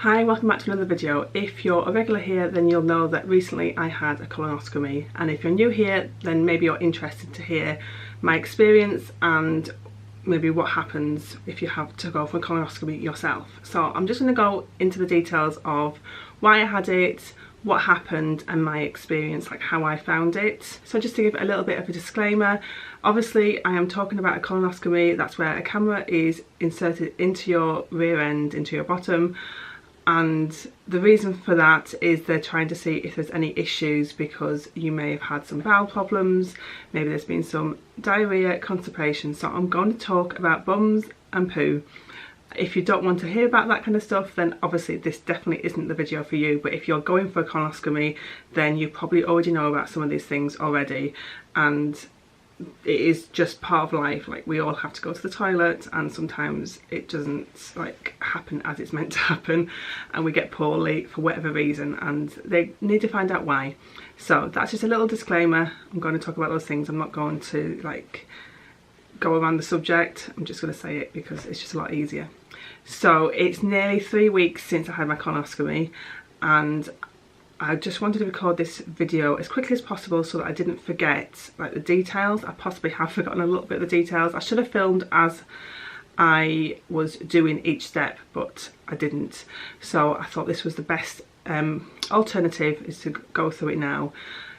Hi, welcome back to another video. If you're a regular here, then you'll know that recently I had a colonoscopy, and if you're new here, then maybe you're interested to hear my experience and maybe what happens if you have to go for a colonoscopy yourself. So I'm just going to go into the details of why I had it, what happened, and my experience, like how I found it. So just to give a little bit of a disclaimer, obviously I am talking about a colonoscopy. That's where a camera is inserted into your rear end, into your bottom, and the reason for that is they're trying to see if there's any issues, because you may have had some bowel problems, maybe there's been some diarrhea, constipation. So I'm going to talk about bums and poo. If you don't want to hear about that kind of stuff, then obviously this definitely isn't the video for you. But if you're going for a colonoscopy, then you probably already know about some of these things already, and it is just part of life. Like, we all have to go to the toilet, and sometimes it doesn't like happen as it's meant to happen, and we get poorly for whatever reason, and they need to find out why. So that's just a little disclaimer. I'm going to talk about those things. I'm not going to like go around the subject. I'm just going to say it because it's just a lot easier. So it's nearly 3 weeks since I had my colonoscopy, and I just wanted to record this video as quickly as possible so that I didn't forget like the details. I possibly have forgotten a little bit of the details. I should have filmed as I was doing each step, but I didn't. So I thought this was the best alternative, is to go through it now.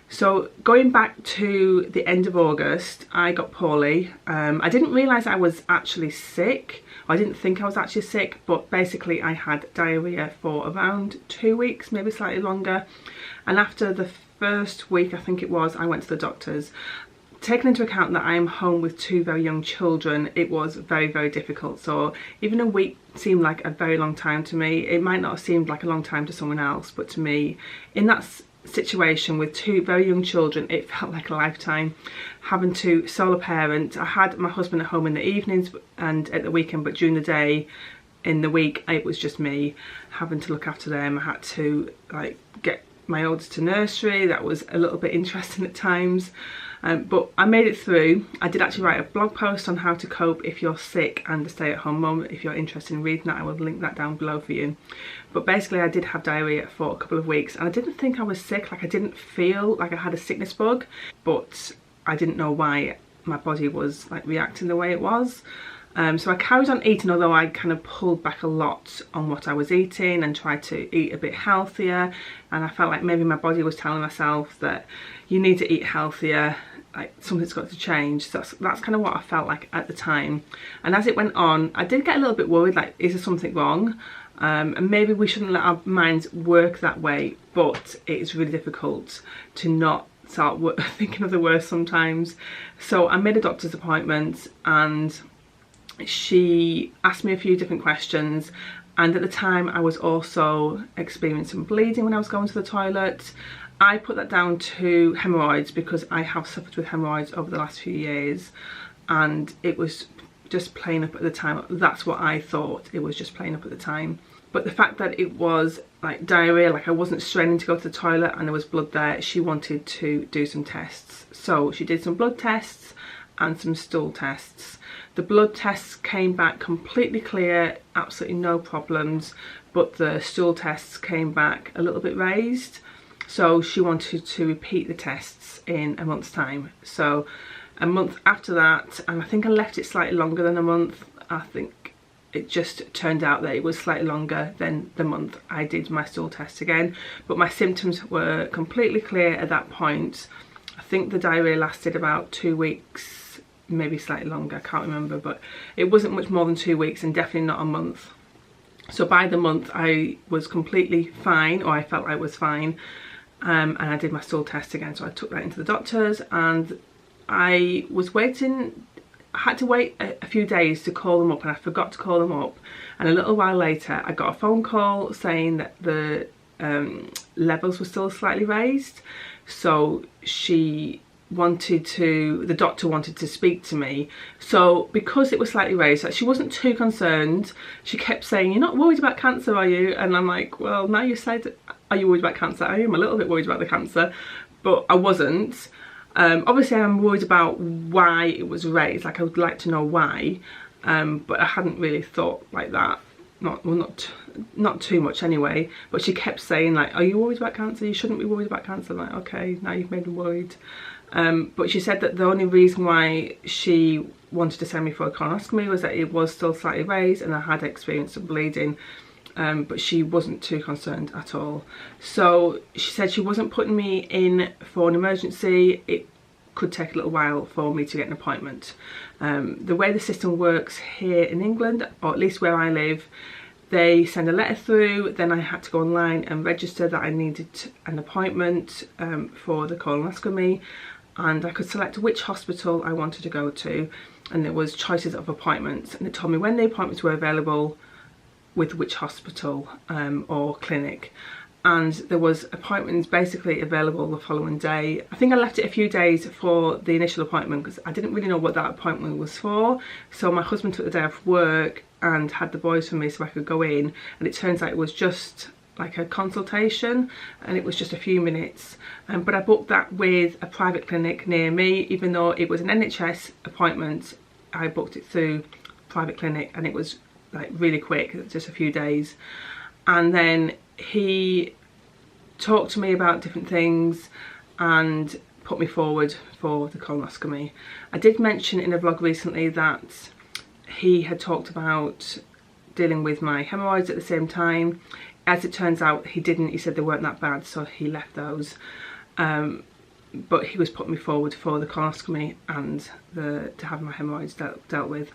So going back to the end of August, I got poorly. I didn't realise I was actually sick. I didn't think I was actually sick, but basically I had diarrhea for around 2 weeks, maybe slightly longer. And after the first week, I think it was, I went to the doctors. Taking into account that I am home with 2 very young children, it was very, very difficult. So even a week seemed like a very long time to me. It might not have seemed like a long time to someone else, but to me, in that situation with 2 very young children, it felt like a lifetime. Having to solo parent, I had my husband at home in the evenings and at the weekend, but during the day, in the week, it was just me having to look after them. I had to like get my oldest to nursery. That was a little bit interesting at times, but I made it through. I did actually write a blog post on how to cope if you're sick and a stay-at-home mum. If you're interested in reading that, I will link that down below for you. But basically I did have diarrhea for a couple of weeks, and I didn't think I was sick. Like, I didn't feel like I had a sickness bug, but I didn't know why my body was like reacting the way it was. So I carried on eating, although I kind of pulled back a lot on what I was eating and tried to eat a bit healthier. And I felt like maybe my body was telling myself that you need to eat healthier, like something's got to change. So that's kind of what I felt like at the time. And as it went on, I did get a little bit worried, like, is there something wrong? And maybe we shouldn't let our minds work that way, but it's really difficult to not start thinking of the worst sometimes. So I made a doctor's appointment, and she asked me a few different questions, and at the time I was also experiencing bleeding when I was going to the toilet. I put that down to hemorrhoids because I have suffered with hemorrhoids over the last few years, and it was just playing up at the time. That's what I thought, it was just playing up at the time. But the fact that it was like diarrhea, like I wasn't straining to go to the toilet and there was blood there, she wanted to do some tests. So she did some blood tests and some stool tests. The blood tests came back completely clear, absolutely no problems, but the stool tests came back a little bit raised. So she wanted to repeat the tests in a month's time. So a month after that, and I think I left it slightly longer than a month. I think it just turned out that it was slightly longer than the month. I did my stool test again, but my symptoms were completely clear at that point. I think the diarrhea lasted about 2 weeks, maybe slightly longer, I can't remember, but it wasn't much more than 2 weeks, and definitely not a month. So by the month I was completely fine, or I felt I was fine, and I did my stool test again. So I took that into the doctors, and I was waiting. I had to wait a few days to call them up, and I forgot to call them up, and a little while later I got a phone call saying that the levels were still slightly raised. So the doctor wanted to speak to me. So because it was slightly raised, like, she wasn't too concerned. She kept saying, "You're not worried about cancer, are you?" And I'm like, well, now you said, are you worried about cancer? I am a little bit worried about the cancer, but I wasn't. Obviously I'm worried about why it was raised, like I would like to know why, but I hadn't really thought like that not too much anyway, but she kept saying like, are you worried about cancer? You shouldn't be worried about cancer. I'm like, okay, now you've made me worried. But she said that the only reason why she wanted to send me for a colonoscopy was that it was still slightly raised and I had experienced some bleeding, but she wasn't too concerned at all. So she said she wasn't putting me in for an emergency. It could take a little while for me to get an appointment. The way the system works here in England, or at least where I live, they send a letter through, then I had to go online and register that I needed an appointment for the colonoscopy, and I could select which hospital I wanted to go to, and there was choices of appointments, and it told me when the appointments were available with which hospital or clinic. And there was appointments basically available the following day. I think I left it a few days for the initial appointment because I didn't really know what that appointment was for. So my husband took the day off work and had the boys for me so I could go in, and it turns out it was just like a consultation and it was just a few minutes. But I booked that with a private clinic near me. Even though it was an NHS appointment, I booked it through private clinic and it was like really quick, just a few days. And then he talked to me about different things and put me forward for the colonoscopy. I did mention in a vlog recently that he had talked about dealing with my hemorrhoids at the same time. As it turns out, he didn't. He said they weren't that bad, so he left those. But he was putting me forward for the colonoscopy and to have my hemorrhoids dealt with.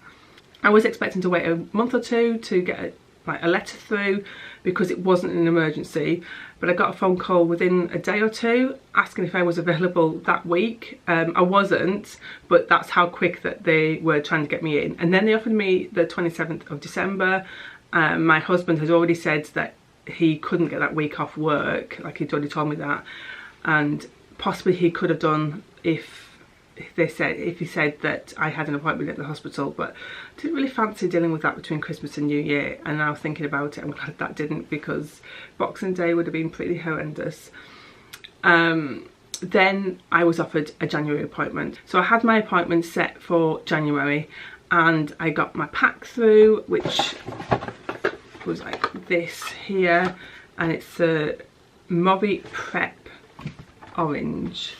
I was expecting to wait a month or two to get a letter through because it wasn't an emergency, but I got a phone call within a day or two asking if I was available that week. I wasn't, but that's how quick that they were trying to get me in. And then they offered me the 27th of December. My husband had already said that he couldn't get that week off work, like he'd already told me that, and possibly he could have done if he said that I had an appointment at the hospital, but I didn't really fancy dealing with that between Christmas and New Year. And now thinking about it, I'm glad that didn't, because Boxing Day would have been pretty horrendous. Then I was offered a January appointment. So I had my appointment set for January and I got my pack through, which was like this here, and it's a Movi Prep orange.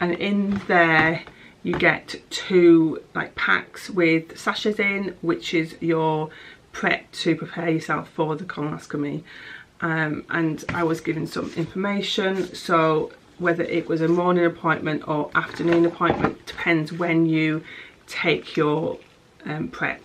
And in there you get two like packs with sachets in, which is your prep to prepare yourself for the colonoscopy. And I was given some information, so whether it was a morning appointment or afternoon appointment depends when you take your prep.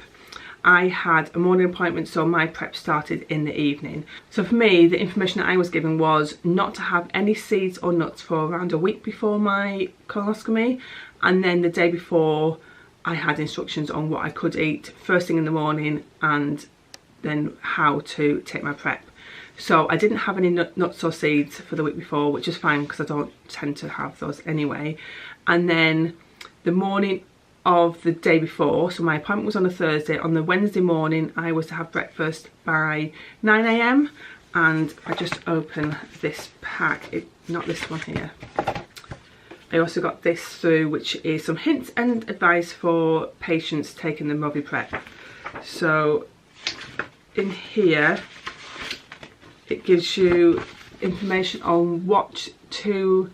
I had a morning appointment, so my prep started in the evening. So for me, the information that I was given was not to have any seeds or nuts for around a week before my colonoscopy, and then the day before I had instructions on what I could eat first thing in the morning and then how to take my prep. So I didn't have any nuts or seeds for the week before, which is fine because I don't tend to have those anyway. And then the morning of the day before, so my appointment was on a Thursday, on the Wednesday morning I was to have breakfast by 9 AM, and I just open this pack, not this one here. I also got this through, which is some hints and advice for patients taking the Movi Prep. So in here it gives you information on what to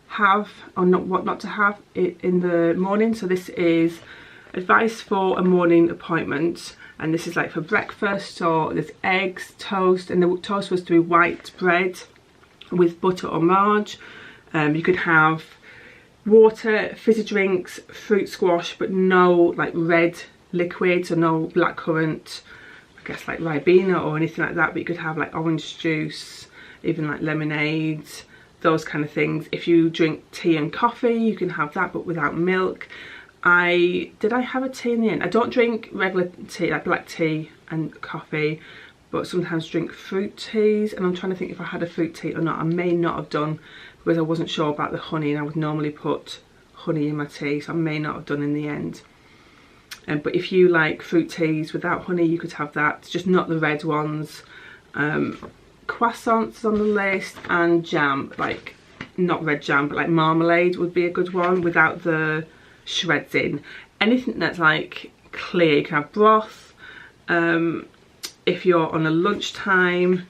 have or what not to have in the morning. So this is advice for a morning appointment, and this is like for breakfast. So there's eggs, toast, and the toast was to be white bread with butter or marge. You could have water, fizzy drinks, fruit squash, but no like red liquids, or no blackcurrant, I guess like Ribena or anything like that, but you could have like orange juice, even like lemonade, those kind of things. If you drink tea and coffee, you can have that, but without milk. Did I have a tea in the end? I don't drink regular tea, like black tea and coffee, but sometimes drink fruit teas, and I'm trying to think if I had a fruit tea or not. I may not have done, because I wasn't sure about the honey, and I would normally put honey in my tea, so I may not have done in the end. But if you like fruit teas without honey, you could have that, just not the red ones. Croissants on the list, and jam, like not red jam, but like marmalade would be a good one without the shreds in. Anything that's like clear. You can have broth if you're on a lunchtime.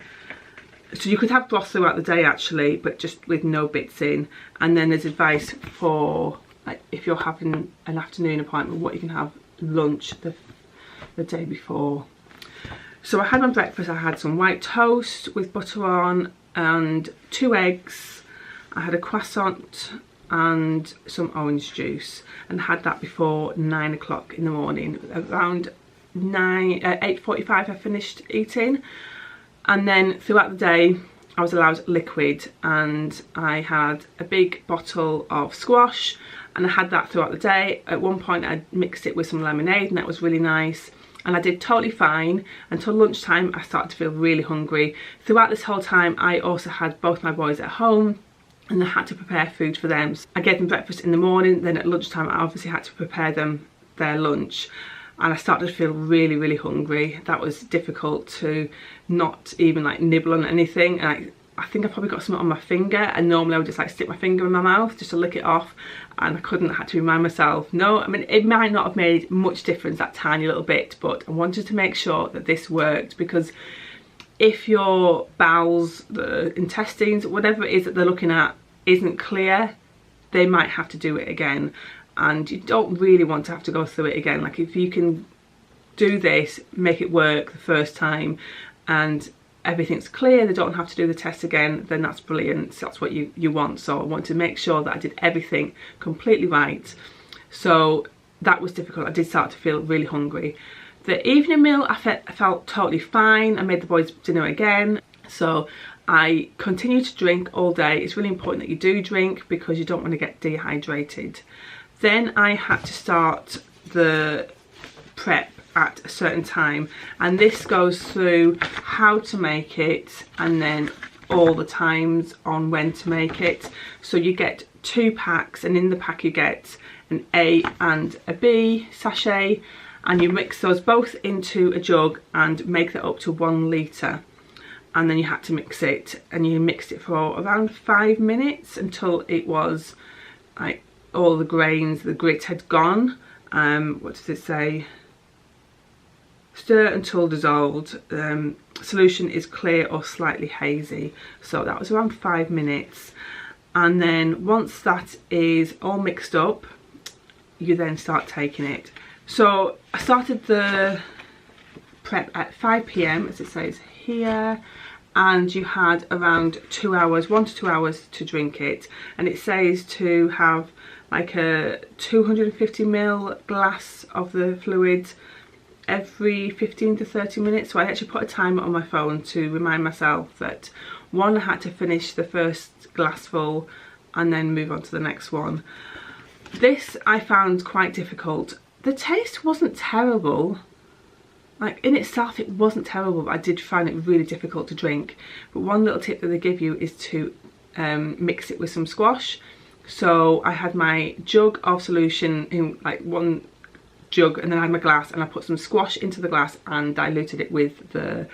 So you could have broth throughout the day actually, but just with no bits in. And then there's advice for like if you're having an afternoon appointment, what you can have lunch the day before. So I had my breakfast. I had some white toast with butter on and 2 eggs. I had a croissant and some orange juice, and had that before 9 o'clock in the morning. Around 8:45 I finished eating, and then throughout the day I was allowed liquid, and I had a big bottle of squash, and I had that throughout the day. At one point I mixed it with some lemonade, and that was really nice. And I did totally fine until lunchtime. I started to feel really hungry. Throughout this whole time I also had both my boys at home, and I had to prepare food for them. I gave them breakfast in the morning, then at lunchtime I obviously had to prepare them their lunch, and I started to feel really hungry. That was difficult to not even like nibble on anything, and I think I probably got something on my finger, and normally I would just like stick my finger in my mouth just to lick it off, and I couldn't. I had to remind myself, no, I mean it might not have made much difference, that tiny little bit, but I wanted to make sure that this worked, because if your bowels, the intestines, whatever it is that they're looking at isn't clear, they might have to do it again, and you don't really want to have to go through it again. Like if you can do this, make it work the first time, and everything's clear, they don't have to do the test again, then that's brilliant. So that's what you want. So I want to make sure that I did everything completely right. So that was difficult. I did start to feel really hungry. The evening meal I felt totally fine. I made the boys dinner again, so I continued to drink all day. It's really important that you do drink, because you don't want to get dehydrated. Then I had to start the prep at a certain time, and this goes through how to make it and then all the times on when to make it. So you get 2 packs, and in the pack you get an A and a B sachet, and you mix those both into a jug and make that up to 1 litre. And then you had to mix it, and you mixed it for around 5 minutes until it was like all the grains, the grit had gone. What does it say? Stir until dissolved. Solution is clear or slightly hazy. So that was around 5 minutes. And then once that is all mixed up, you then start taking it. So I started the prep at 5 PM as it says here, and you had around 2 hours, 1 to 2 hours to drink it, and it says to have like a 250 ml glass of the fluid every 15 to 30 minutes. So I actually put a timer on my phone to remind myself that one, I had to finish the first glassful and then move on to the next one. This I found quite difficult. The taste wasn't terrible. Like in itself it wasn't terrible, but I did find it really difficult to drink. But one little tip that they give you is to mix it with some squash. So I had my jug of solution in like 1 jug, and then I had my glass, and I put some squash into the glass and diluted it with the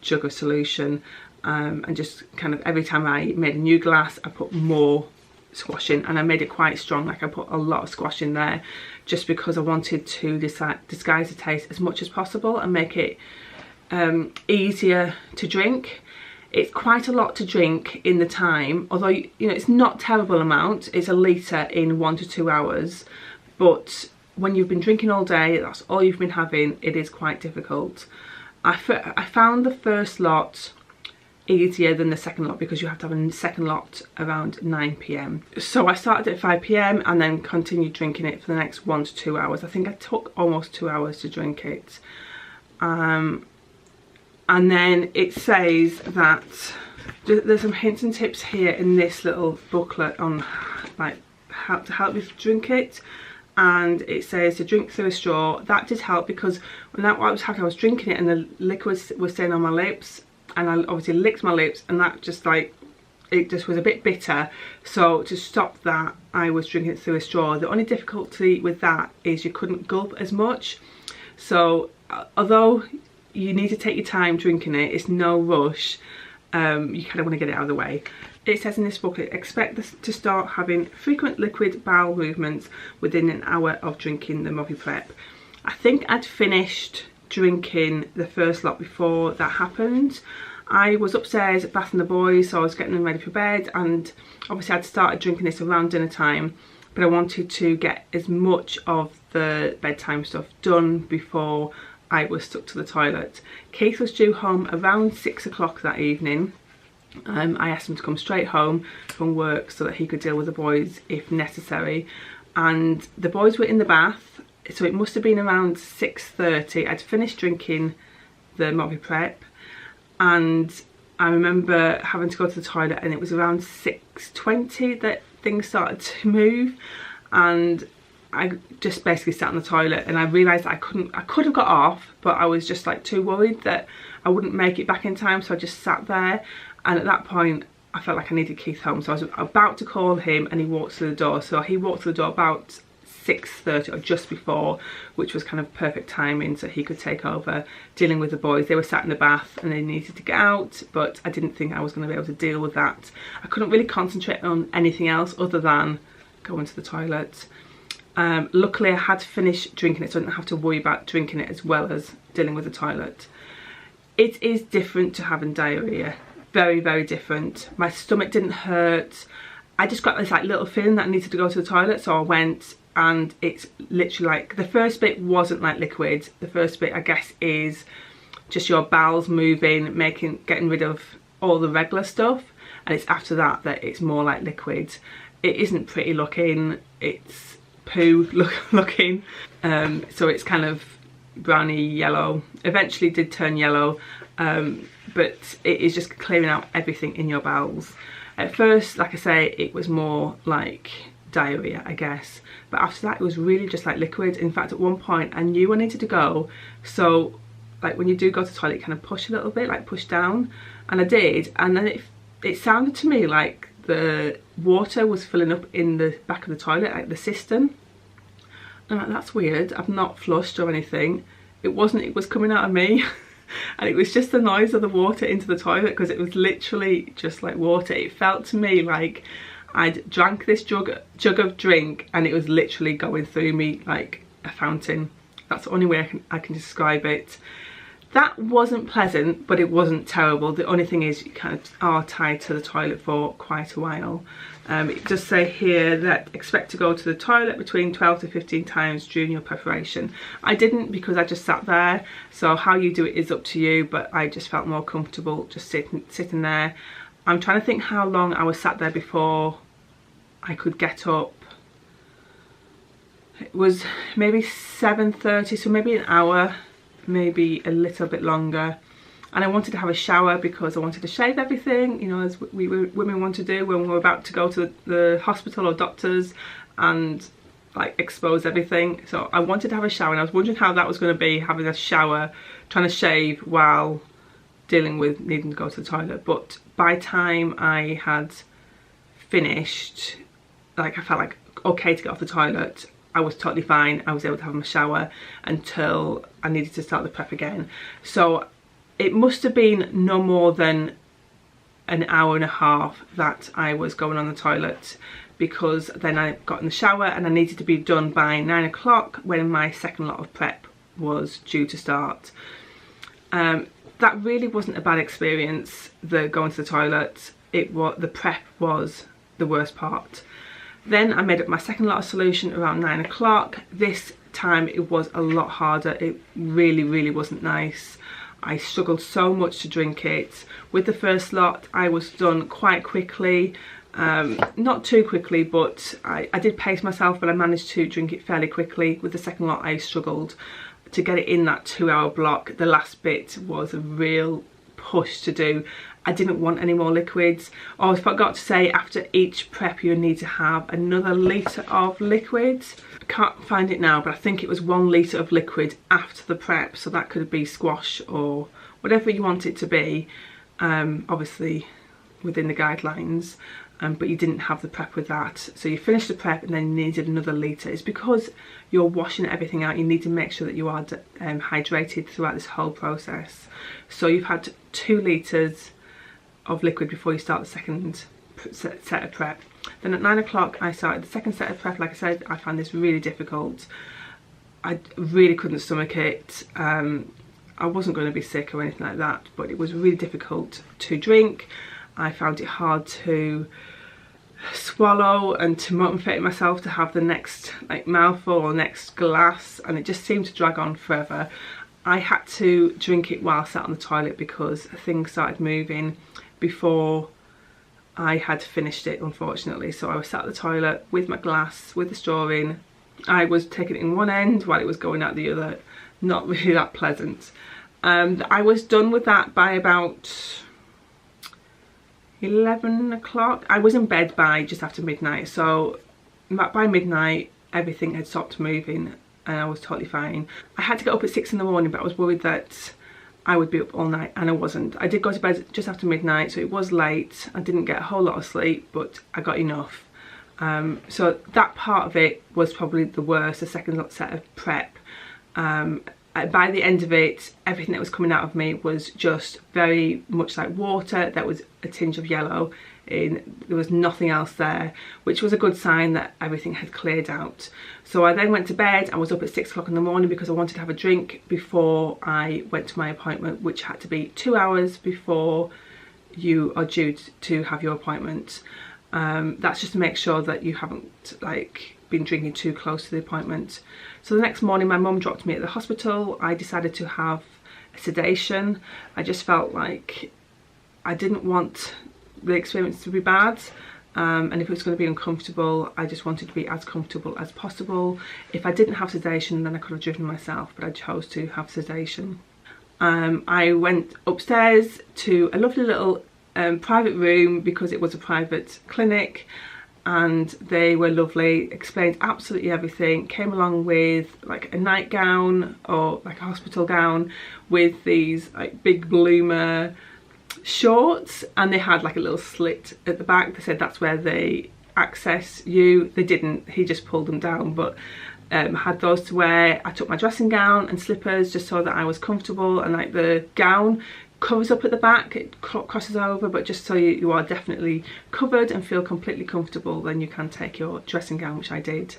jug of solution, and just kind of every time I made a new glass I put more squash in, and I made it quite strong. Like I put a lot of squash in there just because I wanted to disguise the taste as much as possible and make it easier to drink. It's quite a lot to drink in the time, although you know it's not a terrible amount. It's a litre in 1 to 2 hours, but when you've been drinking all day, that's all you've been having, it is quite difficult. I found the first lot easier than the second lot, because you have to have a second lot around 9 PM. So I started at 5 PM and then continued drinking it for the next 1 to 2 hours. I think I took almost 2 hours to drink it. And then it says that there's some hints and tips here in this little booklet on like how to help you drink it. And it says to drink through a straw. That did help, because when I was drinking it and the liquid was staying on my lips, and I obviously licked my lips, and that just like, it just was a bit bitter. So to stop that, I was drinking it through a straw. The only difficulty with that is you couldn't gulp as much. So although you need to take your time drinking it, it's no rush, you kind of want to get it out of the way. It says in this booklet, expect to start having frequent liquid bowel movements within an hour of drinking the Muffy Prep. I think I'd finished drinking the first lot before that happened. I was upstairs bathing the boys, so I was getting them ready for bed, and obviously I'd started drinking this around dinner time, but I wanted to get as much of the bedtime stuff done before I was stuck to the toilet. Keith was due home around 6 o'clock that evening. I asked him to come straight home from work so that he could deal with the boys if necessary, and the boys were in the bath, so it must have been around 6:30. I'd finished drinking the Moppy Prep, and I remember having to go to the toilet, and it was around 6:20 that things started to move, and I just basically sat on the toilet, and I realised I could have got off, but I was just like too worried that I wouldn't make it back in time, so I just sat there. And at that point I felt like I needed Keith home, so I was about to call him, and he walked through the door. So he walked through the door about 6:30 or just before, which was kind of perfect timing so he could take over dealing with the boys. They were sat in the bath and they needed to get out, but I didn't think I was going to be able to deal with that. I couldn't really concentrate on anything else other than going to the toilet. Luckily I had finished drinking it, so I didn't have to worry about drinking it as well as dealing with the toilet. It is different to having diarrhea. Very, very different. My stomach didn't hurt. I just got this like little feeling that I needed to go to the toilet, so I went, and it's literally like, the first bit wasn't like liquid. The first bit I guess is just your bowels moving, getting rid of all the regular stuff, and it's after that that it's more like liquid. It isn't pretty looking, it's poo looking, so it's kind of browny yellow. Eventually did turn yellow, but it is just clearing out everything in your bowels. At first, like I say, it was more like diarrhea, I guess, but after that it was really just like liquid. In fact, at one point I knew I needed to go, so like when you do go to the toilet, you kind of push a little bit, like push down, and I did, and then it sounded to me like the water was filling up in the back of the toilet, like the cistern. I'm like, that's weird, I've not flushed or anything. It wasn't, it was coming out of me. And it was just the noise of the water into the toilet, because it was literally just like water. It felt to me like I'd drank this jug of drink, and it was literally going through me like a fountain. That's the only way I can describe it. That wasn't pleasant, but it wasn't terrible. The only thing is you kind of are tied to the toilet for quite a while. It does say here that expect to go to the toilet between 12 to 15 times during your preparation. I didn't, because I just sat there, so how you do it is up to you, but I just felt more comfortable just sitting there. I'm trying to think how long I was sat there before I could get up. It was maybe 7:30, so maybe an hour, maybe a little bit longer. And I wanted to have a shower because I wanted to shave everything, you know, as women want to do when we're about to go to the hospital or doctors and like expose everything. So I wanted to have a shower, and I was wondering how that was going to be, having a shower, trying to shave while dealing with needing to go to the toilet. But by the time I had finished, like I felt like okay to get off the toilet. I was totally fine. I was able to have my shower until I needed to start the prep again. So it must have been no more than an hour and a half that I was going on the toilet, because then I got in the shower and I needed to be done by 9 o'clock when my second lot of prep was due to start. That really wasn't a bad experience, the going to the toilet. The prep was the worst part. Then I made up my second lot of solution around 9 o'clock. This time it was a lot harder. It really wasn't nice. I struggled so much to drink it. With the first lot I was done quite quickly, not too quickly, but I did pace myself, but I managed to drink it fairly quickly. With the second lot I struggled to get it in that 2-hour block. The last bit was a real push to do. I didn't want any more liquids. Oh, I forgot to say, after each prep you need to have another litre of liquids. I can't find it now, but I think it was 1 litre of liquid after the prep, so that could be squash or whatever you want it to be, obviously within the guidelines, but you didn't have the prep with that. So you finished the prep and then you needed another litre. It's because you're washing everything out, you need to make sure that you are hydrated throughout this whole process. So you've had 2 litres of liquid before you start the second set of prep. Then at 9 o'clock I started the second set of prep. Like I said, I found this really difficult. I really couldn't stomach it. I wasn't going to be sick or anything like that, but it was really difficult to drink. I found it hard to swallow and to motivate myself to have the next like mouthful or next glass, and it just seemed to drag on forever. I had to drink it while I sat on the toilet because things started moving before I had finished it, unfortunately. So I was sat at the toilet with my glass with the straw in. I was taking it in one end while it was going out the other. Not really that pleasant. I was done with that by about 11 o'clock. I was in bed by just after midnight, so by midnight everything had stopped moving and I was totally fine. I had to get up at 6 in the morning, but I was worried that I would be up all night, and I wasn't. I did go to bed just after midnight, so it was late. I didn't get a whole lot of sleep, but I got enough. So that part of it was probably the worst, the second set of prep. By the end of it, everything that was coming out of me was just very much like water. There was a tinge of yellow there was nothing else there, which was a good sign that everything had cleared out. So I then went to bed. I was up at 6 o'clock in the morning because I wanted to have a drink before I went to my appointment, which had to be 2 hours before you are due to have your appointment. That's just to make sure that you haven't like been drinking too close to the appointment. So the next morning my mum dropped me at the hospital. I decided to have a sedation. I just felt like I didn't want the experience to be bad, and if it was going to be uncomfortable, I just wanted to be as comfortable as possible. If I didn't have sedation, then I could have driven myself, but I chose to have sedation. I went upstairs to a lovely little private room because it was a private clinic, and they were lovely, explained absolutely everything, came along with like a nightgown or like a hospital gown with these like big bloomer shorts, and they had like a little slit at the back. They said that's where they access you. They didn't, he just pulled them down, but had those to wear. I took my dressing gown and slippers just so that I was comfortable, and like the gown covers up at the back, it crosses over, but just so you are definitely covered and feel completely comfortable, then you can take your dressing gown, which I did.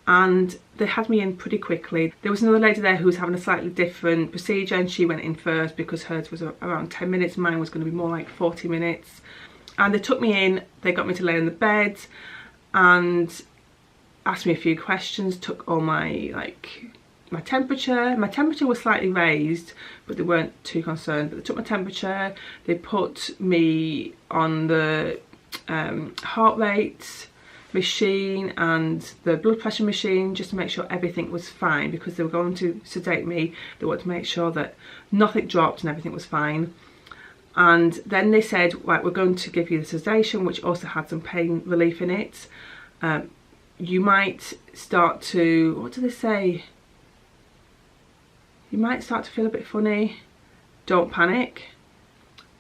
And they had me in pretty quickly. There was another lady there who was having a slightly different procedure, and she went in first because hers was around 10 minutes, mine was going to be more like 40 minutes. And they took me in, they got me to lay on the bed and asked me a few questions, took all my my temperature. My temperature was slightly raised, but they weren't too concerned. But they took my temperature, they put me on the heart rate machine and the blood pressure machine just to make sure everything was fine, because they were going to sedate me. They wanted to make sure that nothing dropped and everything was fine. And then they said, right, we're going to give you the sedation, which also had some pain relief in it. You might start to, what do they say? You might start to feel a bit funny. Don't panic.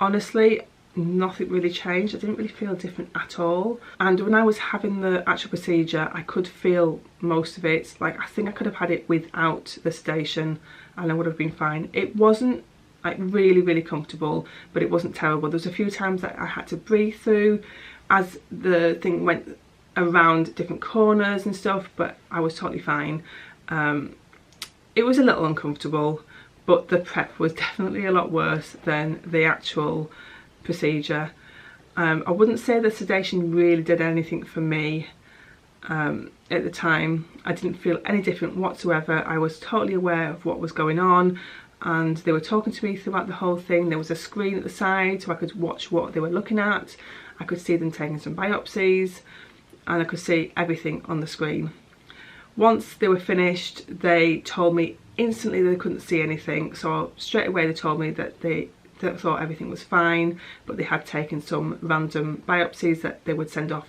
Honestly, nothing really changed. I didn't really feel different at all. And when I was having the actual procedure, I could feel most of it. Like, I think I could have had it without the sedation and I would have been fine. It wasn't like really comfortable, but it wasn't terrible. There was a few times that I had to breathe through as the thing went around different corners and stuff, but I was totally fine. It was a little uncomfortable, but the prep was definitely a lot worse than the actual procedure. I wouldn't say the sedation really did anything for me at the time. I didn't feel any different whatsoever. I was totally aware of what was going on, and they were talking to me throughout the whole thing. There was a screen at the side so I could watch what they were looking at. I could see them taking some biopsies, and I could see everything on the screen. Once they were finished, they told me instantly they couldn't see anything, so straight away they told me that they thought everything was fine, but they had taken some random biopsies that they would send off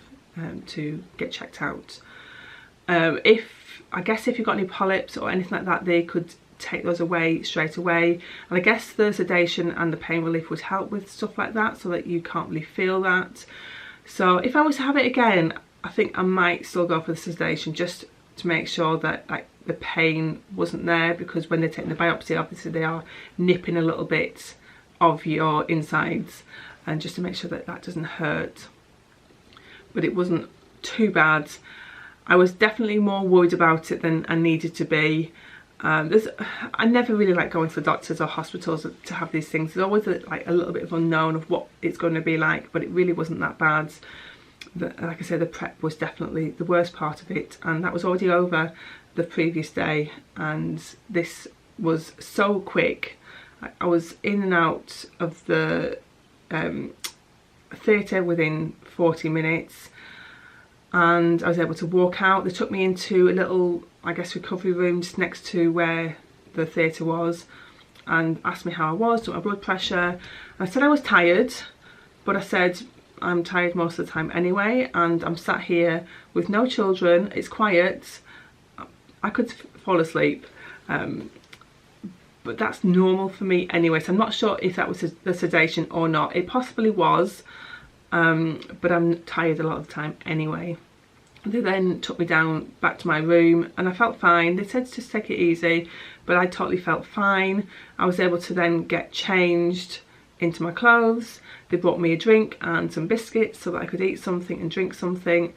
to get checked out. I guess if you've got any polyps or anything like that, they could take those away straight away, and I guess the sedation and the pain relief would help with stuff like that, so that you can't really feel that. So if I was to have it again, I think I might still go for the sedation, just to make sure that like the pain wasn't there, because when they're taking the biopsy, obviously they are nipping a little bit of your insides, and just to make sure that that doesn't hurt. But it wasn't too bad. I was definitely more worried about it than I needed to be. I never really like going to the doctors or hospitals to have these things. There's always like a little bit of unknown of what it's going to be like, but it really wasn't that bad. Like I said, the prep was definitely the worst part of it, and that was already over the previous day, and this was so quick. I was in and out of the theatre within 40 minutes, and I was able to walk out. They took me into a little, I guess, recovery room just next to where the theatre was, and asked me how I was, took my blood pressure. I said I was tired, but I said I'm tired most of the time anyway, and I'm sat here with no children, it's quiet, I could fall asleep, but that's normal for me anyway, so I'm not sure if that was the sedation or not. It possibly was, but I'm tired a lot of the time anyway. They then took me down back to my room, and I felt fine. They said to just take it easy, but I totally felt fine. I was able to then get changed into my clothes. They brought me a drink and some biscuits so that I could eat something and drink something,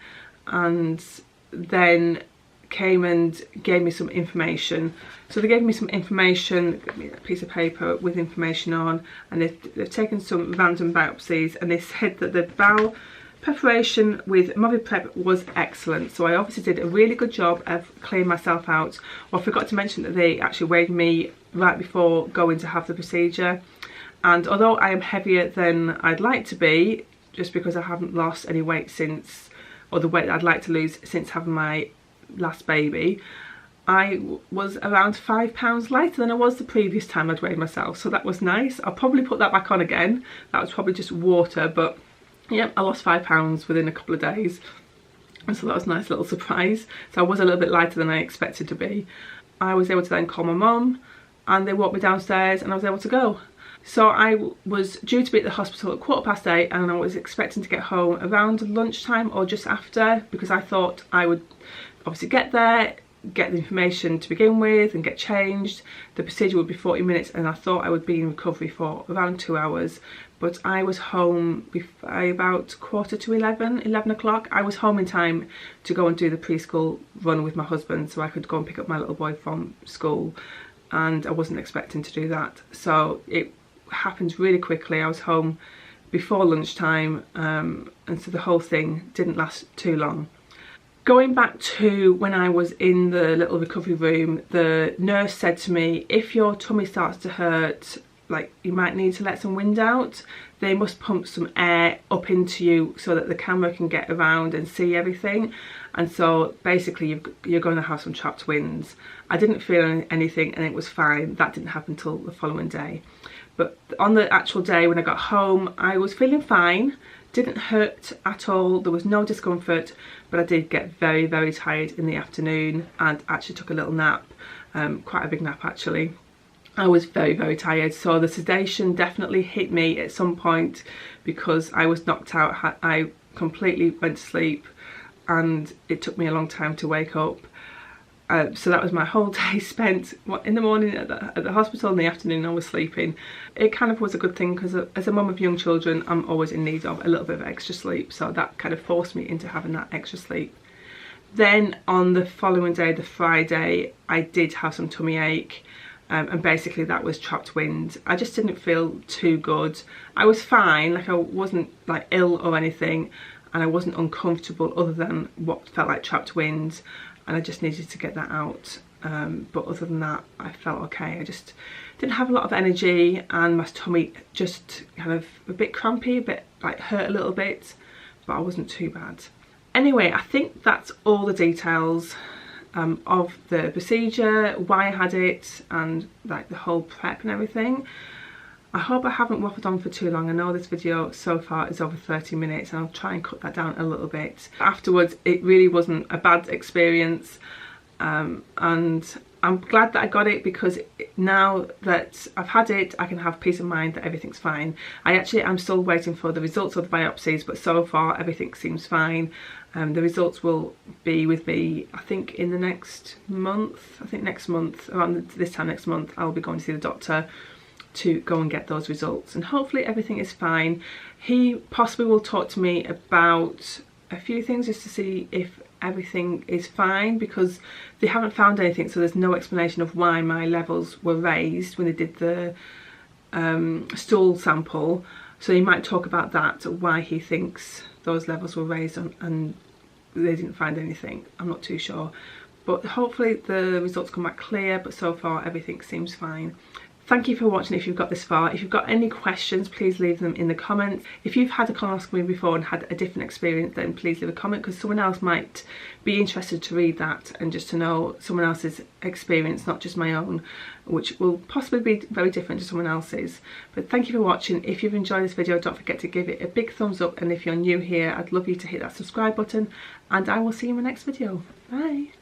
and then came and gave me some information. So they gave me some information, gave me a piece of paper with information on, and they've taken some random biopsies, and they said that the bowel preparation with Moviprep was excellent. So I obviously did a really good job of clearing myself out. Well, I forgot to mention that they actually weighed me right before going to have the procedure, and although I am heavier than I'd like to be, just because I haven't lost any weight since, or the weight that I'd like to lose since having my last baby, I was around 5 pounds lighter than I was the previous time I'd weighed myself, so that was nice. I'll probably put that back on again. That was probably just water, but yeah, I lost 5 pounds within a couple of days, and so that was a nice little surprise. So I was a little bit lighter than I expected to be. I was able to then call my mum, and they walked me downstairs, and I was able to go. So I was due to be at the hospital at 8:15, and I was expecting to get home around lunchtime or just after, because I thought I would obviously get there, get the information to begin with and get changed. The procedure would be 40 minutes, and I thought I would be in recovery for around 2 hours. But I was home by about 11:15, 11 o'clock. I was home in time to go and do the preschool run with my husband, so I could go and pick up my little boy from school, and I wasn't expecting to do that. So it happened really quickly. I was home before lunchtime, and so the whole thing didn't last too long. Going back to when I was in the little recovery room, the nurse said to me, if your tummy starts to hurt, like, you might need to let some wind out. They must pump some air up into you so that the camera can get around and see everything. And so basically you're going to have some trapped winds. I didn't feel anything, and it was fine. That didn't happen till the following day. But on the actual day when I got home, I was feeling fine. Didn't hurt at all. There was no discomfort, but I did get very, very tired in the afternoon, and actually took a little nap, quite a big nap actually. I was very, very tired, so the sedation definitely hit me at some point, because I was knocked out. I completely went to sleep, and it took me a long time to wake up. So that was my whole day spent in the morning at the hospital, in the afternoon I was sleeping. It kind of was a good thing, because as a mum of young children, I'm always in need of a little bit of extra sleep, so that kind of forced me into having that extra sleep. Then on the following day, the Friday, I did have some tummy ache, and basically that was trapped wind. I just didn't feel too good. I was fine, like I wasn't like ill or anything, and I wasn't uncomfortable other than what felt like trapped wind, and I just needed to get that out. But other than that, I felt okay. I just didn't have a lot of energy, and my tummy just kind of a bit crampy, a bit like hurt a little bit, but I wasn't too bad. Anyway, I think that's all the details of the procedure, why I had it, and like the whole prep and everything. I hope I haven't waffled on for too long. I know this video so far is over 30 minutes, and I'll try and cut that down a little bit. Afterwards, it really wasn't a bad experience, and I'm glad that I got it, because now that I've had it, I can have peace of mind that everything's fine. I'm still waiting for the results of the biopsies, but so far everything seems fine. The results will be with me, I think, in the next month. I think next month, around this time next month, I'll be going to see the doctor to go and get those results, and hopefully everything is fine. He possibly will talk to me about a few things, just to see if everything is fine, because they haven't found anything, so there's no explanation of why my levels were raised when they did the stool sample. So he might talk about that, why he thinks those levels were raised and they didn't find anything. I'm not too sure, but hopefully the results come back clear, but so far everything seems fine. Thank you for watching if you've got this far. If you've got any questions, please leave them in the comments. If you've had a colonoscopy before and had a different experience, then please leave a comment, because someone else might be interested to read that and just to know someone else's experience, not just my own, which will possibly be very different to someone else's. But thank you for watching. If you've enjoyed this video, don't forget to give it a big thumbs up, and if you're new here, I'd love you to hit that subscribe button, and I will see you in my next video. Bye.